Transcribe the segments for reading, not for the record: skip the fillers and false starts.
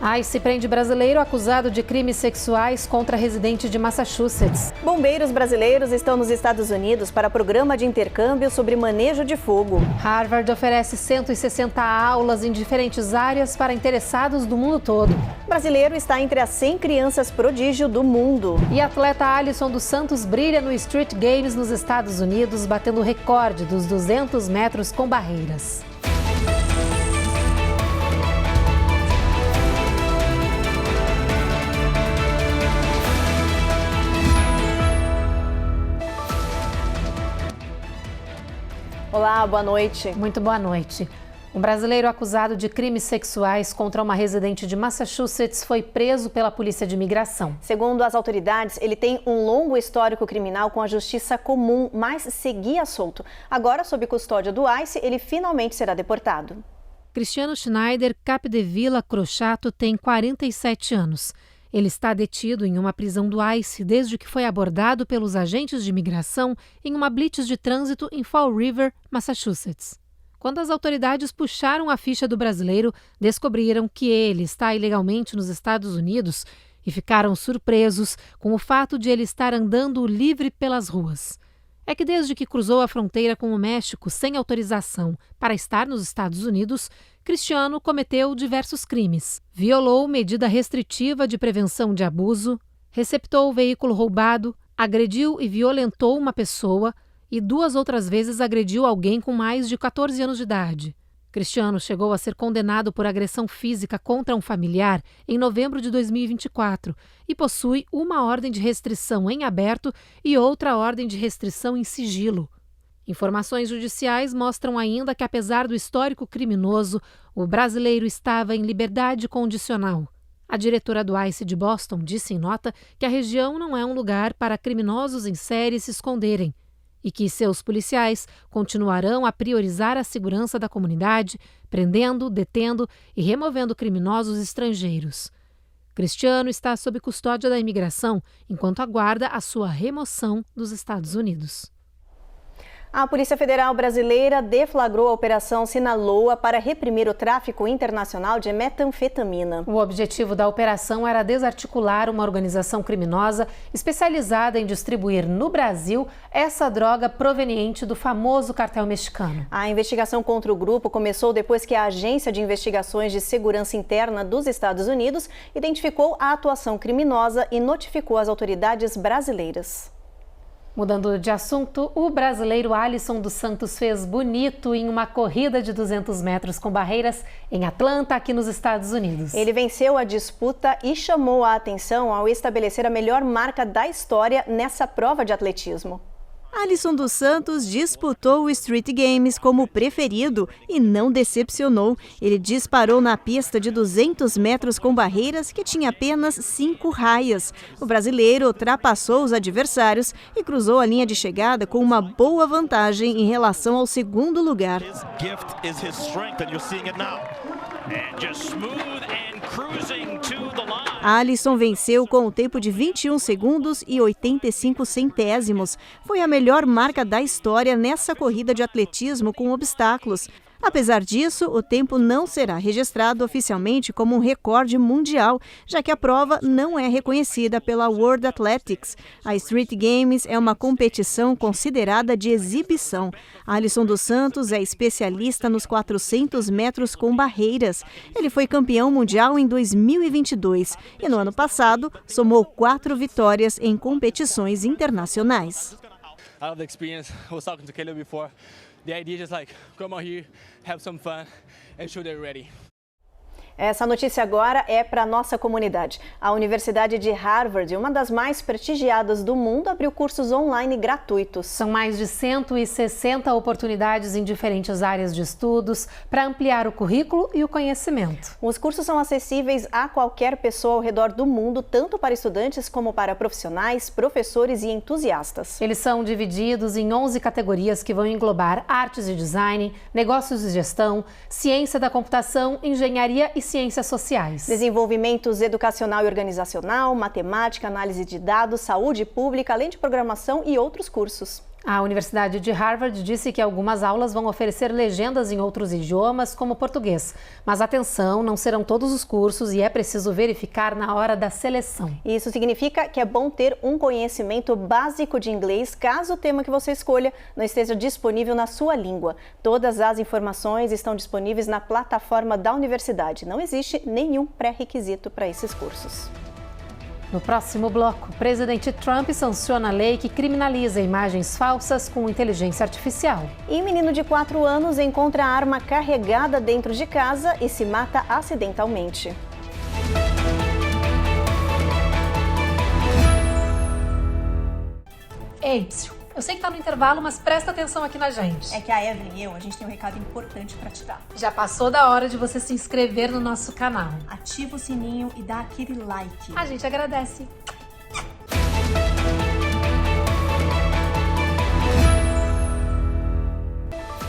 ICE prende brasileiro acusado de crimes sexuais contra residente de Massachusetts. Bombeiros brasileiros estão nos Estados Unidos para programa de intercâmbio sobre manejo de fogo. Harvard oferece 160 aulas em diferentes áreas para interessados do mundo todo. Brasileiro está entre as 100 crianças prodígio do mundo. E atleta Alisson dos Santos brilha no Street Games nos Estados Unidos, batendo o recorde dos 200 metros com barreiras. Olá, boa noite. Muito boa noite. Um brasileiro acusado de crimes sexuais contra uma residente de Massachusetts foi preso pela Polícia de Imigração. Segundo as autoridades, ele tem um longo histórico criminal com a justiça comum, mas seguia solto. Agora, sob custódia do ICE, ele finalmente será deportado. Cristiano Schneider Capdevila Crochato tem 47 anos. Ele está detido em uma prisão do ICE desde que foi abordado pelos agentes de imigração em uma blitz de trânsito em Fall River, Massachusetts. Quando as autoridades puxaram a ficha do brasileiro, descobriram que ele está ilegalmente nos Estados Unidos e ficaram surpresos com o fato de ele estar andando livre pelas ruas. É que desde que cruzou a fronteira com o México sem autorização para estar nos Estados Unidos, Cristiano cometeu diversos crimes. Violou medida restritiva de prevenção de abuso, receptou veículo roubado, agrediu e violentou uma pessoa e 2 outras vezes agrediu alguém com mais de 14 anos de idade. Cristiano chegou a ser condenado por agressão física contra um familiar em novembro de 2024 e possui uma ordem de restrição em aberto e outra ordem de restrição em sigilo. Informações judiciais mostram ainda que, apesar do histórico criminoso, o brasileiro estava em liberdade condicional. A diretora do ICE de Boston disse em nota que a região não é um lugar para criminosos em série se esconderem e que seus policiais continuarão a priorizar a segurança da comunidade, prendendo, detendo e removendo criminosos estrangeiros. Cristiano está sob custódia da imigração enquanto aguarda a sua remoção dos Estados Unidos. A Polícia Federal Brasileira deflagrou a Operação Sinaloa para reprimir o tráfico internacional de metanfetamina. O objetivo da operação era desarticular uma organização criminosa especializada em distribuir no Brasil essa droga proveniente do famoso cartel mexicano. A investigação contra o grupo começou depois que a Agência de Investigações de Segurança Interna dos Estados Unidos identificou a atuação criminosa e notificou as autoridades brasileiras. Mudando de assunto, o brasileiro Alisson dos Santos fez bonito em uma corrida de 200 metros com barreiras em Atlanta, aqui nos Estados Unidos. Ele venceu a disputa e chamou a atenção ao estabelecer a melhor marca da história nessa prova de atletismo. Alisson dos Santos disputou o Street Games como preferido e não decepcionou. Ele disparou na pista de 200 metros com barreiras que tinha apenas 5 raias. O brasileiro ultrapassou os adversários e cruzou a linha de chegada com uma boa vantagem em relação ao segundo lugar. Alisson venceu com o tempo de 21 segundos e 85 centésimos. Foi a melhor marca da história nessa corrida de atletismo com obstáculos. Apesar disso, o tempo não será registrado oficialmente como um recorde mundial, já que a prova não é reconhecida pela World Athletics. A Street Games é uma competição considerada de exibição. Alisson dos Santos é especialista nos 400 metros com barreiras. Ele foi campeão mundial em 2022 e no ano passado somou 4 vitórias em competições internacionais. The idea is just like come out here, have some fun and show they're ready. Essa notícia agora é para a nossa comunidade. A Universidade de Harvard, uma das mais prestigiadas do mundo, abriu cursos online gratuitos. São mais de 160 oportunidades em diferentes áreas de estudos para ampliar o currículo e o conhecimento. Os cursos são acessíveis a qualquer pessoa ao redor do mundo, tanto para estudantes como para profissionais, professores e entusiastas. Eles são divididos em 11 categorias que vão englobar artes e design, negócios e gestão, ciência da computação, engenharia e ciências sociais. Desenvolvimentos educacional e organizacional, matemática, análise de dados, saúde pública, além de programação e outros cursos. A Universidade de Harvard disse que algumas aulas vão oferecer legendas em outros idiomas, como português. Mas atenção, não serão todos os cursos e é preciso verificar na hora da seleção. Isso significa que é bom ter um conhecimento básico de inglês, caso o tema que você escolha não esteja disponível na sua língua. Todas as informações estão disponíveis na plataforma da universidade. Não existe nenhum pré-requisito para esses cursos. No próximo bloco, o presidente Trump sanciona a lei que criminaliza imagens falsas com inteligência artificial. E um menino de 4 anos encontra a arma carregada dentro de casa e se mata acidentalmente. Ei, eu sei que tá no intervalo, mas presta atenção aqui na gente. É que a Evelyn e eu, a gente tem um recado importante pra te dar. Já passou da hora de você se inscrever no nosso canal. Ativa o sininho e dá aquele like. A gente agradece.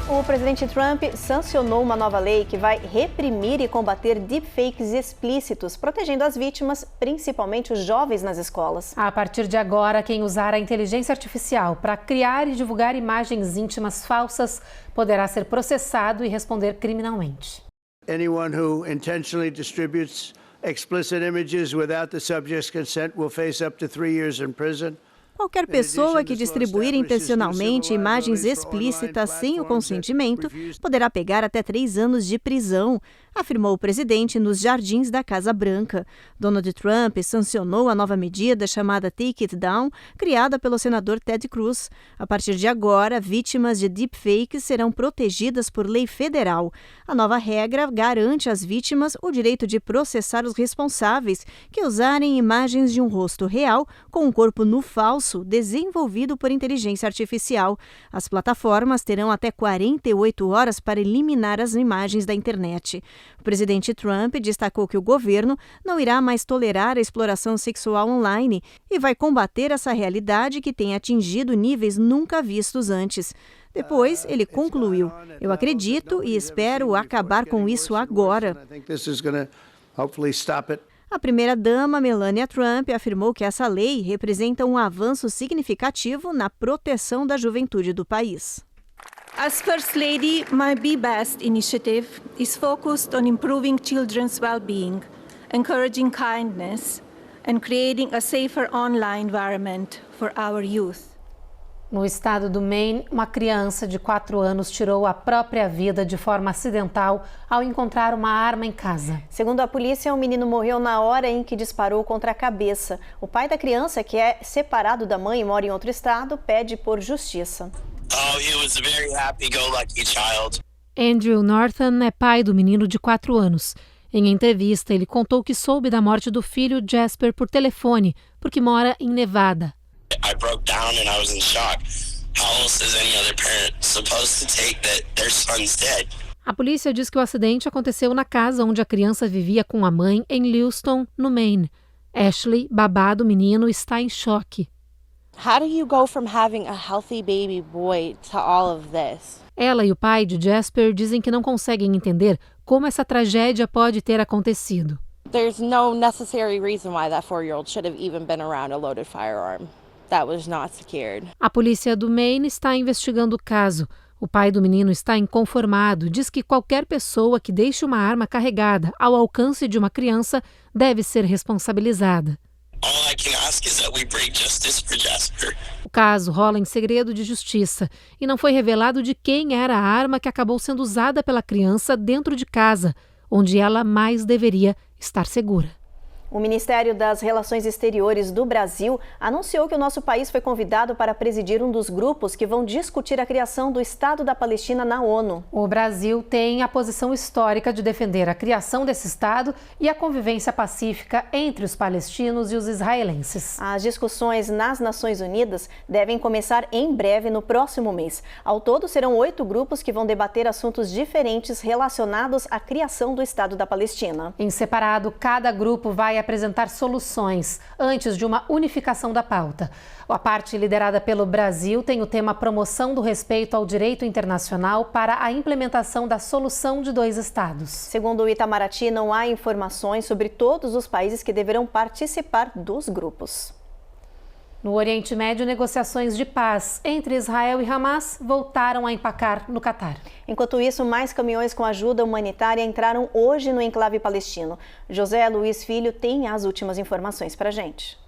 O presidente Trump sancionou uma nova lei que vai reprimir e combater deepfakes explícitos, protegendo as vítimas, principalmente os jovens nas escolas. A partir de agora, quem usar a inteligência artificial para criar e divulgar imagens íntimas falsas poderá ser processado e responder criminalmente. Anyone who intentionally distributes explicit images without the subject's consent will face up to 3 years in prison. Qualquer pessoa que distribuir intencionalmente imagens explícitas sem o consentimento poderá pegar até 3 anos de prisão, afirmou o presidente nos jardins da Casa Branca. Donald Trump sancionou a nova medida chamada Take It Down, criada pelo senador Ted Cruz. A partir de agora, vítimas de deepfakes serão protegidas por lei federal. A nova regra garante às vítimas o direito de processar os responsáveis que usarem imagens de um rosto real com um corpo nu falso desenvolvido por inteligência artificial. As plataformas terão até 48 horas para eliminar as imagens da internet. O presidente Trump destacou que o governo não irá mais tolerar a exploração sexual online e vai combater essa realidade que tem atingido níveis nunca vistos antes. Depois, ele concluiu: "Eu acredito e espero acabar com isso agora." A primeira-dama, Melania Trump, afirmou que essa lei representa um avanço significativo na proteção da juventude do país. As First Lady, my Be Best initiative is focused on improving children's well-being, encouraging kindness, and creating a safer online environment for our youth. No estado do Maine, uma criança de 4 anos tirou a própria vida de forma acidental ao encontrar uma arma em casa. Segundo a polícia, o menino morreu na hora em que disparou contra a cabeça. O pai da criança, que é separado da mãe e mora em outro estado, pede por justiça. He was a very happy-go-lucky child. Andrew Norton é pai do menino de 4 anos. Em entrevista, ele contou que soube da morte do filho Jasper por telefone, porque mora em Nevada. I broke down and I was in shock. How else is any other parent supposed to take that their son's dead? A polícia diz que o acidente aconteceu na casa onde a criança vivia com a mãe em Lewiston, no Maine. Ashley, babá do menino, está em choque. How do you go from having a healthy baby boy to all of this? Ela e o pai de Jasper dizem que não conseguem entender como essa tragédia pode ter acontecido. There's no necessary reason why that 4-year-old should have even been around a loaded firearm. That was not secured. A polícia do Maine está investigando o caso. O pai do menino está inconformado, diz que qualquer pessoa que deixe uma arma carregada ao alcance de uma criança deve ser responsabilizada. All I can ask is that we bring justice for Jasper. O caso rola em segredo de justiça e não foi revelado de quem era a arma que acabou sendo usada pela criança dentro de casa, onde ela mais deveria estar segura. O Ministério das Relações Exteriores do Brasil anunciou que o nosso país foi convidado para presidir um dos grupos que vão discutir a criação do Estado da Palestina na ONU. O Brasil tem a posição histórica de defender a criação desse Estado e a convivência pacífica entre os palestinos e os israelenses. As discussões nas Nações Unidas devem começar em breve, no próximo mês. Ao todo, serão 8 grupos que vão debater assuntos diferentes relacionados à criação do Estado da Palestina. Em separado, cada grupo vai apresentar soluções antes de uma unificação da pauta. A parte liderada pelo Brasil tem o tema promoção do respeito ao direito internacional para a implementação da solução de 2 estados. Segundo o Itamaraty, não há informações sobre todos os países que deverão participar dos grupos. No Oriente Médio, negociações de paz entre Israel e Hamas voltaram a empacar no Catar. Enquanto isso, mais caminhões com ajuda humanitária entraram hoje no enclave palestino. José Luiz Filho tem as últimas informações para a gente.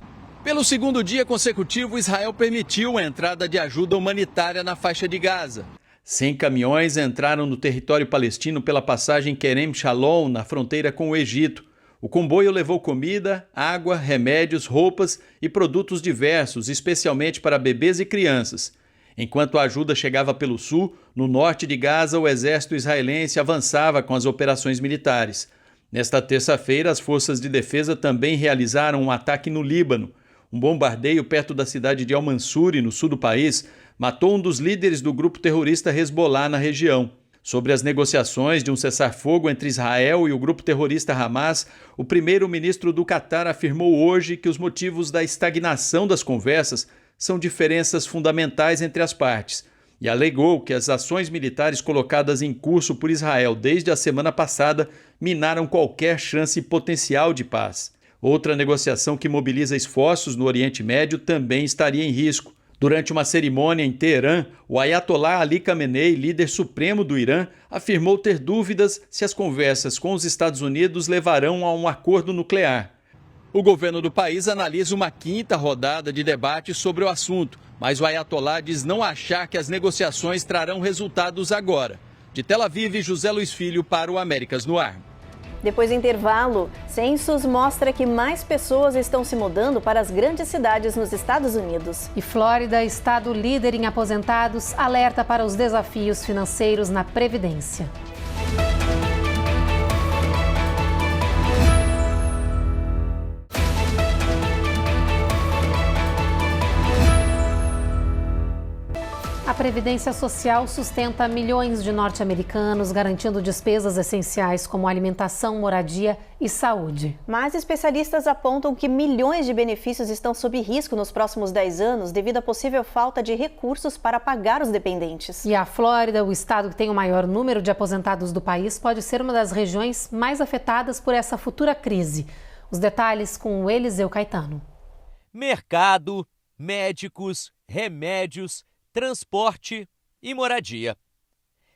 Pelo segundo dia consecutivo, Israel permitiu a entrada de ajuda humanitária na faixa de Gaza. 100 caminhões entraram no território palestino pela passagem Kerem Shalom, na fronteira com o Egito. O comboio levou comida, água, remédios, roupas e produtos diversos, especialmente para bebês e crianças. Enquanto a ajuda chegava pelo sul, no norte de Gaza, o exército israelense avançava com as operações militares. Nesta terça-feira, as forças de defesa também realizaram um ataque no Líbano. Um bombardeio perto da cidade de Al-Mansuri, no sul do país, matou um dos líderes do grupo terrorista Hezbollah na região. Sobre as negociações de um cessar-fogo entre Israel e o grupo terrorista Hamas, o primeiro-ministro do Catar afirmou hoje que os motivos da estagnação das conversas são diferenças fundamentais entre as partes e alegou que as ações militares colocadas em curso por Israel desde a semana passada minaram qualquer chance potencial de paz. Outra negociação que mobiliza esforços no Oriente Médio também estaria em risco. Durante uma cerimônia em Teherã, o Ayatollah Ali Khamenei, líder supremo do Irã, afirmou ter dúvidas se as conversas com os Estados Unidos levarão a um acordo nuclear. O governo do país analisa uma quinta rodada de debate sobre o assunto, mas o Ayatollah diz não achar que as negociações trarão resultados agora. De Tel Aviv, José Luiz Filho para o Américas no Ar. Depois do intervalo, censos mostra que mais pessoas estão se mudando para as grandes cidades nos Estados Unidos. E Flórida, estado líder em aposentados, alerta para os desafios financeiros na Previdência. A Previdência Social sustenta milhões de norte-americanos, garantindo despesas essenciais como alimentação, moradia e saúde. Mas especialistas apontam que milhões de benefícios estão sob risco nos próximos 10 anos devido à possível falta de recursos para pagar os dependentes. E a Flórida, o estado que tem o maior número de aposentados do país, pode ser uma das regiões mais afetadas por essa futura crise. Os detalhes com o Eliseu Caetano. Mercado, médicos, remédios, transporte e moradia.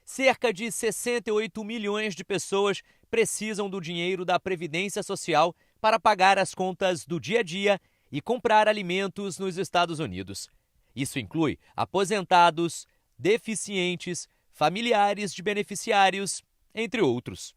Cerca de 68 milhões de pessoas precisam do dinheiro da Previdência Social para pagar as contas do dia a dia e comprar alimentos nos Estados Unidos. Isso inclui aposentados, deficientes, familiares de beneficiários, entre outros.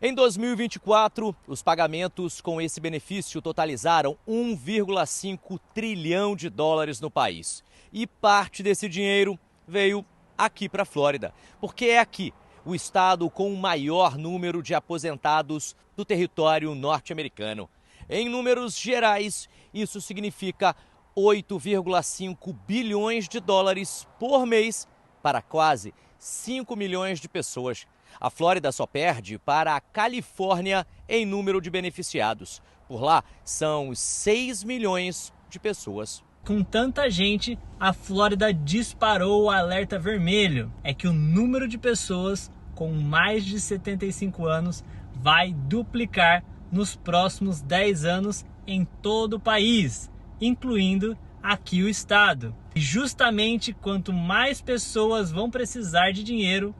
Em 2024, os pagamentos com esse benefício totalizaram 1,5 trilhão de dólares no país. E parte desse dinheiro veio aqui para a Flórida, porque é aqui o estado com o maior número de aposentados do território norte-americano. Em números gerais, isso significa 8,5 bilhões de dólares por mês para quase 5 milhões de pessoas. A Flórida só perde para a Califórnia em número de beneficiados. Por lá, são 6 milhões de pessoas. Com tanta gente, a Flórida disparou o alerta vermelho. É que o número de pessoas com mais de 75 anos vai duplicar nos próximos 10 anos em todo o país, incluindo aqui o estado. E justamente quanto mais pessoas vão precisar de dinheiro,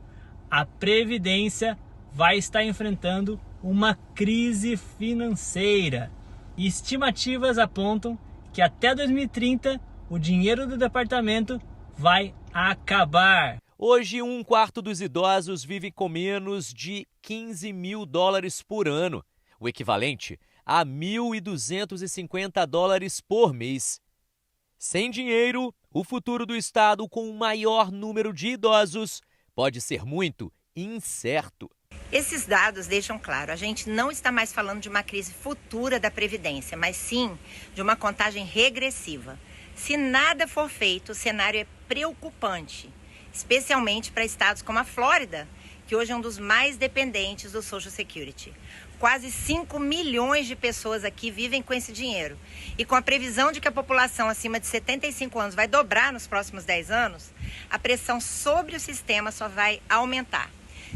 a Previdência vai estar enfrentando uma crise financeira. E estimativas apontam que até 2030 o dinheiro do departamento vai acabar. Hoje, 1/4 dos idosos vive com menos de 15 mil dólares por ano, o equivalente a 1.250 dólares por mês. Sem dinheiro, o futuro do estado com o maior número de idosos pode ser muito incerto. Esses dados deixam claro, a gente não está mais falando de uma crise futura da Previdência, mas sim de uma contagem regressiva. Se nada for feito, o cenário é preocupante, especialmente para estados como a Flórida, que hoje é um dos mais dependentes do Social Security. Quase 5 milhões de pessoas aqui vivem com esse dinheiro. E com a previsão de que a população acima de 75 anos vai dobrar nos próximos 10 anos, a pressão sobre o sistema só vai aumentar.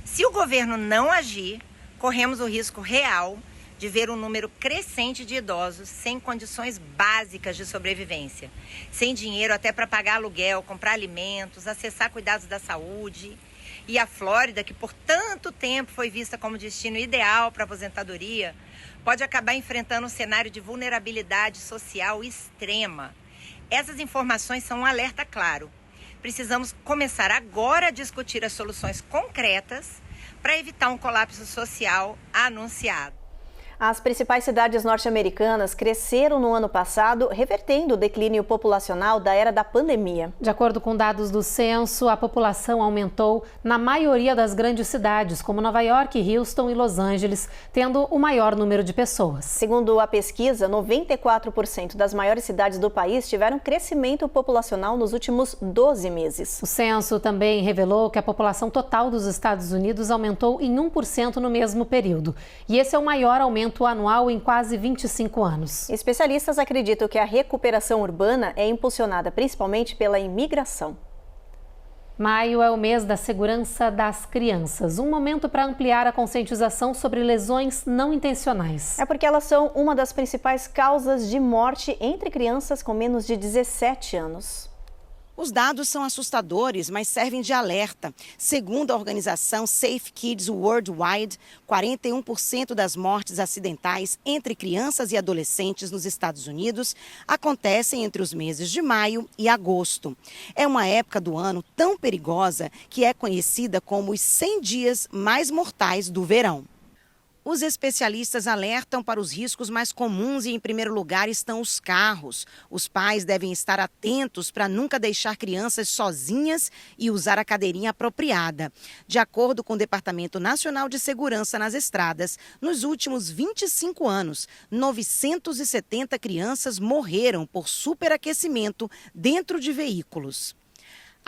Se o governo não agir, corremos o risco real de ver um número crescente de idosos sem condições básicas de sobrevivência, sem dinheiro até para pagar aluguel, comprar alimentos, acessar cuidados da saúde. E a Flórida, que por tanto tempo foi vista como destino ideal para a aposentadoria, pode acabar enfrentando um cenário de vulnerabilidade social extrema. Essas informações são um alerta claro. Precisamos começar agora a discutir as soluções concretas para evitar um colapso social anunciado. As principais cidades norte-americanas cresceram no ano passado, revertendo o declínio populacional da era da pandemia. De acordo com dados do censo, a população aumentou na maioria das grandes cidades, como Nova York, Houston e Los Angeles, tendo o maior número de pessoas. Segundo a pesquisa, 94% das maiores cidades do país tiveram crescimento populacional nos últimos 12 meses. O censo também revelou que a população total dos Estados Unidos aumentou em 1% no mesmo período. E esse é o maior aumento anual em quase 25 anos. Especialistas acreditam que a recuperação urbana é impulsionada principalmente pela imigração. Maio é o mês da segurança das crianças, um momento para ampliar a conscientização sobre lesões não intencionais. É porque elas são uma das principais causas de morte entre crianças com menos de 17 anos. Os dados são assustadores, mas servem de alerta. Segundo a organização Safe Kids Worldwide, 41% das mortes acidentais entre crianças e adolescentes nos Estados Unidos acontecem entre os meses de maio e agosto. É uma época do ano tão perigosa que é conhecida como os 100 dias mais mortais do verão. Os especialistas alertam para os riscos mais comuns e, em primeiro lugar, estão os carros. Os pais devem estar atentos para nunca deixar crianças sozinhas e usar a cadeirinha apropriada. De acordo com o Departamento Nacional de Segurança nas Estradas, nos últimos 25 anos, 970 crianças morreram por superaquecimento dentro de veículos.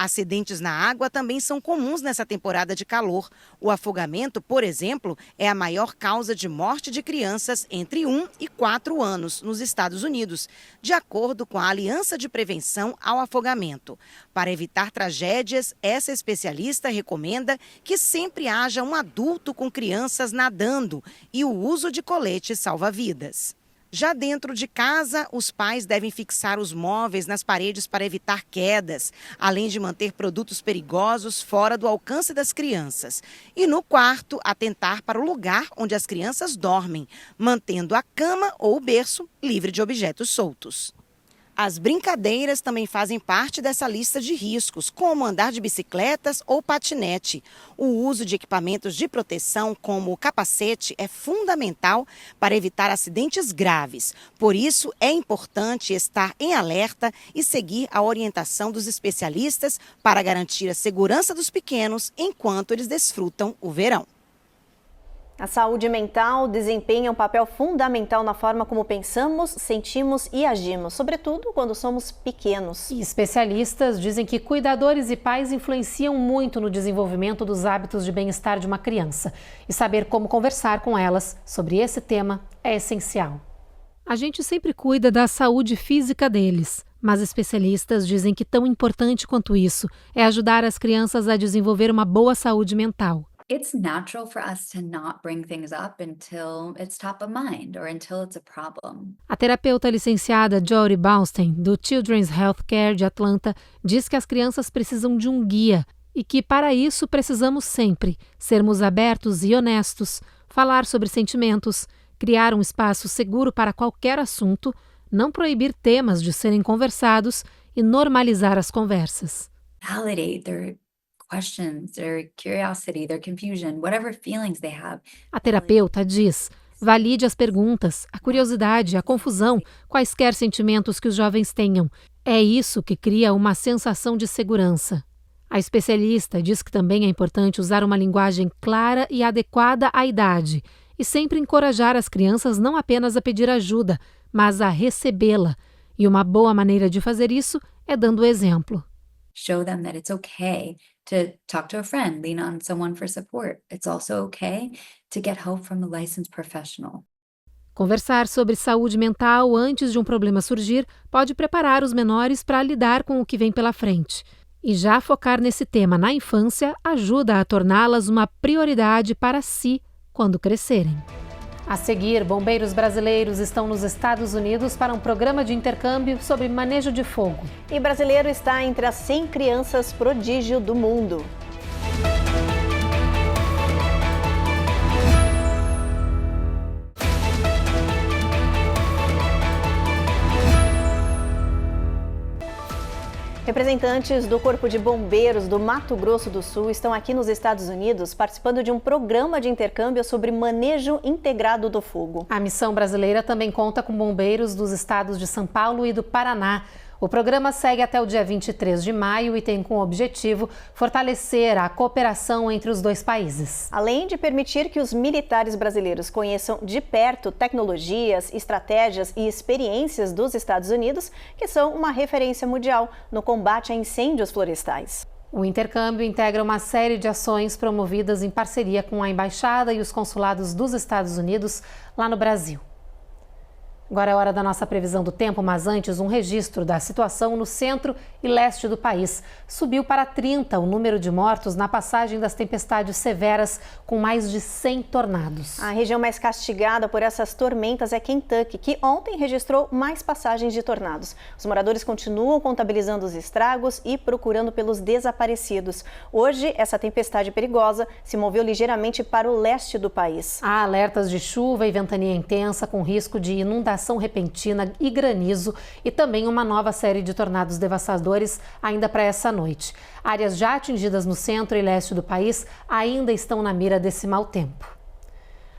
Acidentes na água também são comuns nessa temporada de calor. O afogamento, por exemplo, é a maior causa de morte de crianças entre 1 e 4 anos nos Estados Unidos, de acordo com a Aliança de Prevenção ao Afogamento. Para evitar tragédias, essa especialista recomenda que sempre haja um adulto com crianças nadando e o uso de coletes salva-vidas. Já dentro de casa, os pais devem fixar os móveis nas paredes para evitar quedas, além de manter produtos perigosos fora do alcance das crianças. E no quarto, atentar para o lugar onde as crianças dormem, mantendo a cama ou o berço livre de objetos soltos. As brincadeiras também fazem parte dessa lista de riscos, como andar de bicicletas ou patinete. O uso de equipamentos de proteção, como o capacete, é fundamental para evitar acidentes graves. Por isso, é importante estar em alerta e seguir a orientação dos especialistas para garantir a segurança dos pequenos enquanto eles desfrutam o verão. A saúde mental desempenha um papel fundamental na forma como pensamos, sentimos e agimos, sobretudo quando somos pequenos. E especialistas dizem que cuidadores e pais influenciam muito no desenvolvimento dos hábitos de bem-estar de uma criança. E saber como conversar com elas sobre esse tema é essencial. A gente sempre cuida da saúde física deles, mas especialistas dizem que tão importante quanto isso é ajudar as crianças a desenvolver uma boa saúde mental. It's natural for us to not bring things up until it's top of mind or until it's a problem. A terapeuta licenciada Jodie Baustein, do Children's Healthcare de Atlanta, diz que as crianças precisam de um guia e que, para isso, precisamos sempre sermos abertos e honestos, falar sobre sentimentos, criar um espaço seguro para qualquer assunto, não proibir temas de serem conversados e normalizar as conversas. Validate their questions, their curiosity, their confusion, whatever feelings they have. A terapeuta diz: valide as perguntas, a curiosidade, a confusão, quaisquer sentimentos que os jovens tenham. É isso que cria uma sensação de segurança. A especialista diz que também é importante usar uma linguagem clara e adequada à idade e sempre encorajar as crianças não apenas a pedir ajuda, mas a recebê-la. E uma boa maneira de fazer isso é dando exemplo. Show them that it's okay to talk to a friend, lean on someone for support. It's also okay to get help from a licensed professional. Conversar sobre saúde mental antes de um problema surgir pode preparar os menores para lidar com o que vem pela frente. E já focar nesse tema na infância ajuda a torná-las uma prioridade para si quando crescerem. A seguir, bombeiros brasileiros estão nos Estados Unidos para um programa de intercâmbio sobre manejo de fogo. E brasileiro está entre as 100 crianças prodígio do mundo. Representantes do Corpo de Bombeiros do Mato Grosso do Sul estão aqui nos Estados Unidos participando de um programa de intercâmbio sobre manejo integrado do fogo. A missão brasileira também conta com bombeiros dos estados de São Paulo e do Paraná. O programa segue até o dia 23 de maio e tem como objetivo fortalecer a cooperação entre os dois países. Além de permitir que os militares brasileiros conheçam de perto tecnologias, estratégias e experiências dos Estados Unidos, que são uma referência mundial no combate a incêndios florestais. O intercâmbio integra uma série de ações promovidas em parceria com a Embaixada e os consulados dos Estados Unidos lá no Brasil. Agora é hora da nossa previsão do tempo, mas antes um registro da situação no centro e leste do país. Subiu para 30 o número de mortos na passagem das tempestades severas, com mais de 100 tornados. A região mais castigada por essas tormentas é Kentucky, que ontem registrou mais passagens de tornados. Os moradores continuam contabilizando os estragos e procurando pelos desaparecidos. Hoje, essa tempestade perigosa se moveu ligeiramente para o leste do país. Há alertas de chuva e ventania intensa, com risco de inundação repentina e granizo, e também uma nova série de tornados devastadores ainda para essa noite. Áreas já atingidas no centro e leste do país ainda estão na mira desse mau tempo.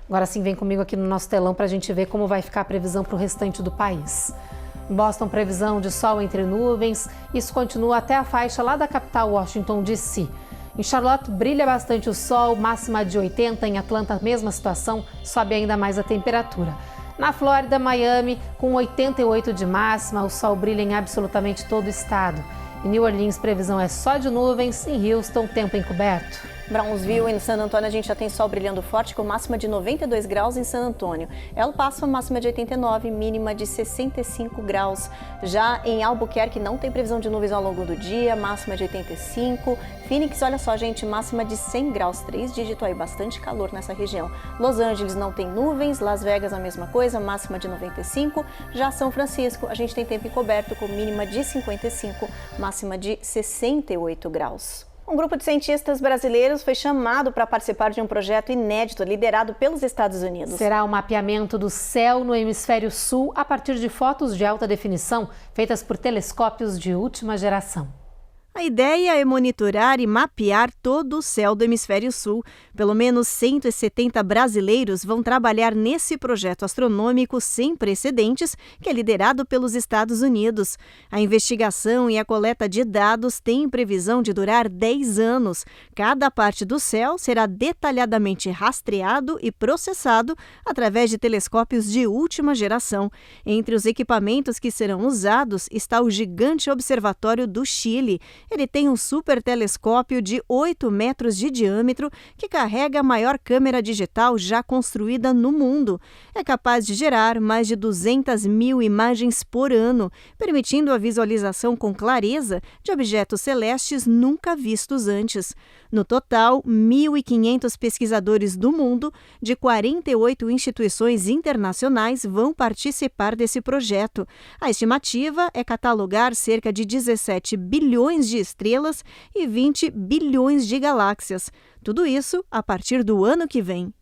Agora sim, vem comigo aqui no nosso telão para a gente ver como vai ficar a previsão para o restante do país. Em Boston, previsão de sol entre nuvens. Isso continua até a faixa lá da capital, Washington, D.C. Em Charlotte, brilha bastante o sol, máxima de 80. Em Atlanta, mesma situação, sobe ainda mais a temperatura. Na Flórida, Miami, com 88 de máxima, o sol brilha em absolutamente todo o estado. Em New Orleans, previsão é só de nuvens. Em Houston, tempo encoberto. Brownsville e em San Antônio a gente já tem sol brilhando forte, com máxima de 92 graus em San Antônio. El Paso, máxima de 89, mínima de 65 graus. Já em Albuquerque não tem previsão de nuvens ao longo do dia, máxima de 85. Phoenix, olha só, gente, máxima de 100 graus, 3 dígitos aí, bastante calor nessa região. Los Angeles não tem nuvens, Las Vegas a mesma coisa, máxima de 95. Já São Francisco, a gente tem tempo encoberto com mínima de 55, máxima de 68 graus. Um grupo de cientistas brasileiros foi chamado para participar de um projeto inédito liderado pelos Estados Unidos. Será o mapeamento do céu no hemisfério sul a partir de fotos de alta definição feitas por telescópios de última geração. A ideia é monitorar e mapear todo o céu do hemisfério sul. Pelo menos 170 brasileiros vão trabalhar nesse projeto astronômico sem precedentes, que é liderado pelos Estados Unidos. A investigação e a coleta de dados têm previsão de durar 10 anos. Cada parte do céu será detalhadamente rastreado e processado através de telescópios de última geração. Entre os equipamentos que serão usados está o gigante observatório do Chile. Ele tem um super telescópio de 8 metros de diâmetro que carrega a maior câmera digital já construída no mundo. É capaz de gerar mais de 200 mil imagens por ano, permitindo a visualização com clareza de objetos celestes nunca vistos antes. No total, 1.500 pesquisadores do mundo, de 48 instituições internacionais, vão participar desse projeto. A estimativa é catalogar cerca de 17 bilhões de estrelas e 20 bilhões de galáxias. Tudo isso a partir do ano que vem.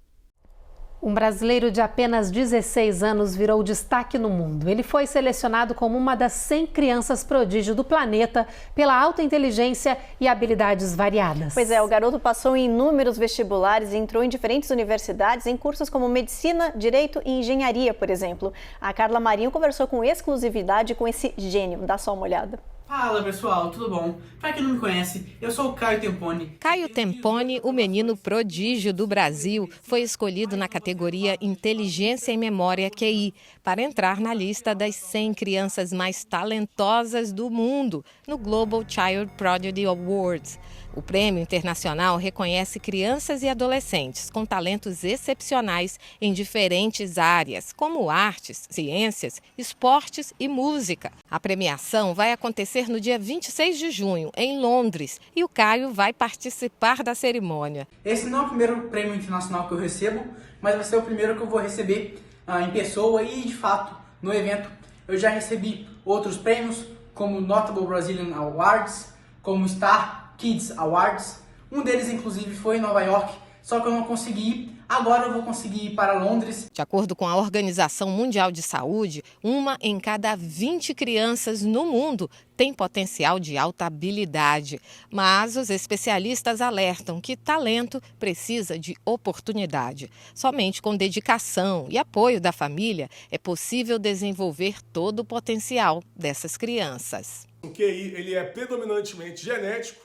Um brasileiro de apenas 16 anos virou destaque no mundo. Ele foi selecionado como uma das 100 crianças prodígio do planeta pela alta inteligência e habilidades variadas. Pois é, o garoto passou em inúmeros vestibulares e entrou em diferentes universidades em cursos como Medicina, Direito e Engenharia, por exemplo. A Carla Marinho conversou com exclusividade com esse gênio. Dá só uma olhada. Fala pessoal, tudo bom? Pra quem não me conhece, eu sou o Caio Tempone. Caio Tempone, o menino prodígio do Brasil, foi escolhido na categoria Inteligência e Memória QI para entrar na lista das 100 crianças mais talentosas do mundo no Global Child Prodigy Awards. O Prêmio Internacional reconhece crianças e adolescentes com talentos excepcionais em diferentes áreas, como artes, ciências, esportes e música. A premiação vai acontecer no dia 26 de junho, em Londres, e o Caio vai participar da cerimônia. Esse não é o primeiro prêmio internacional que eu recebo, mas vai ser o primeiro que eu vou receber em pessoa e, de fato, no evento. Eu já recebi outros prêmios, como Notable Brazilian Awards, como Star Kids Awards. Um deles, inclusive, foi em Nova York, só que eu não consegui ir. Agora eu vou conseguir ir para Londres. De acordo com a Organização Mundial de Saúde, 1 em cada 20 crianças no mundo tem potencial de alta habilidade. Mas os especialistas alertam que talento precisa de oportunidade. Somente com dedicação e apoio da família é possível desenvolver todo o potencial dessas crianças. O QI ele é predominantemente genético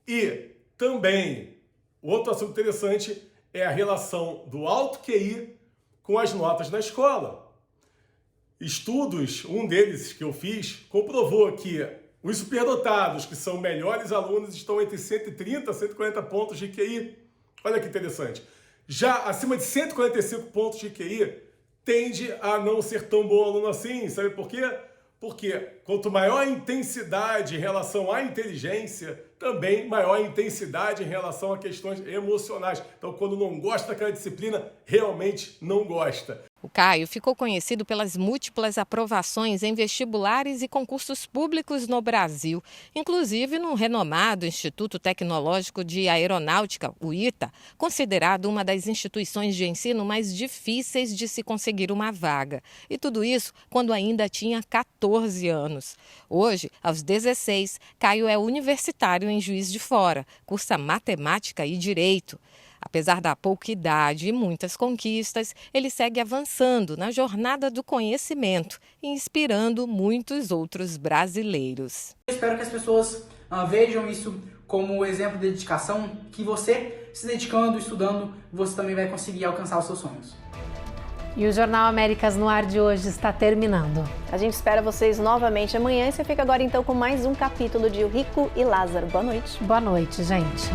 e também, outro assunto interessante é a relação do alto QI com as notas na escola. Estudos, um deles que eu fiz, comprovou que os superdotados, que são melhores alunos, estão entre 130 e 140 pontos de QI. Olha que interessante. Já acima de 145 pontos de QI, tende a não ser tão bom aluno assim. Sabe por quê? Porque quanto maior a intensidade em relação à inteligência, também maior a intensidade em relação a questões emocionais. Então, quando não gosta daquela disciplina, realmente não gosta. O Caio ficou conhecido pelas múltiplas aprovações em vestibulares e concursos públicos no Brasil, inclusive no renomado Instituto Tecnológico de Aeronáutica, o ITA, considerado uma das instituições de ensino mais difíceis de se conseguir uma vaga. E tudo isso quando ainda tinha 14 anos. Hoje, aos 16, Caio é universitário em Juiz de Fora, cursa matemática e direito. Apesar da pouca idade e muitas conquistas, ele segue avançando na jornada do conhecimento e inspirando muitos outros brasileiros. Eu espero que as pessoas vejam isso como exemplo de dedicação, que você, se dedicando, estudando, você também vai conseguir alcançar os seus sonhos. E o Jornal Américas no Ar de hoje está terminando. A gente espera vocês novamente amanhã e você fica agora então com mais um capítulo de O Rico e Lázaro. Boa noite. Boa noite, gente.